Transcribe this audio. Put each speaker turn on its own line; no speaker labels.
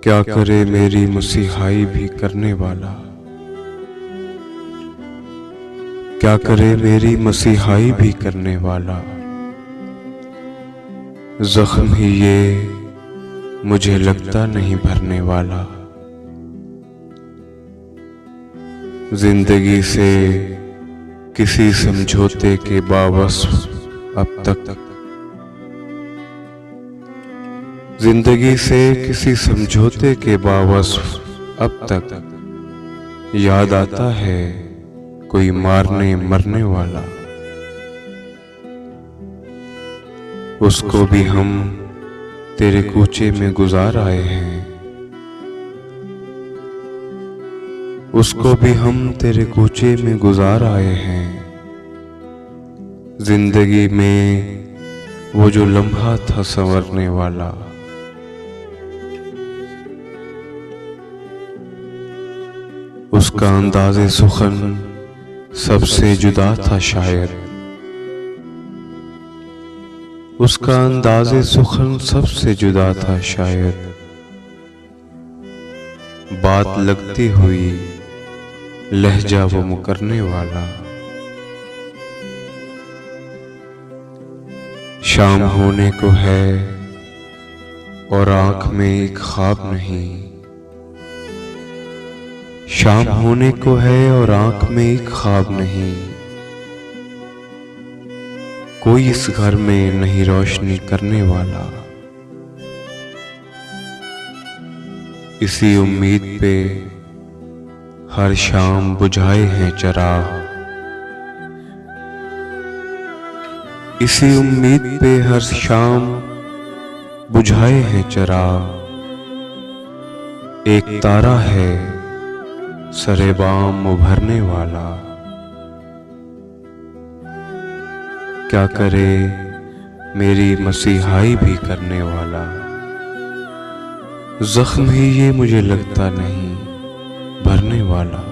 क्या करे मेरी मसीहाई भी करने वाला, क्या करे मेरी मसीहाई भी करने वाला। जख्म ही ये मुझे लगता नहीं भरने वाला। जिंदगी से किसी समझौते के बावस्फ अब तक, जिंदगी से किसी समझौते के बावस्फ अब तक याद आता है कोई मारने मरने वाला। उसको भी हम तेरे कूचे में गुजार आए हैं, उसको भी हम तेरे कूचे में गुजार आए हैं। जिंदगी में वो जो लम्हा था संवरने वाला, उसका अंदाज़े सुखन सबसे जुदा था शायद, उसका अंदाज़े सुखन सबसे जुदा था शायद। बात लगती हुई लहजा वो मुकरने वाला। शाम होने को है और आंख में एक ख्वाब नहीं, शाम होने को है और आंख में एक ख्वाब नहीं। कोई इस घर में नहीं रोशनी करने वाला। इसी उम्मीद पे हर शाम बुझाए हैं चिराग, इसी उम्मीद पे हर शाम बुझाए हैं चिराग। एक तारा है सरेबाम उभरने वाला। क्या करे मेरी मसीहाई भी करने वाला। जख्म ही ये मुझे लगता नहीं भरने वाला।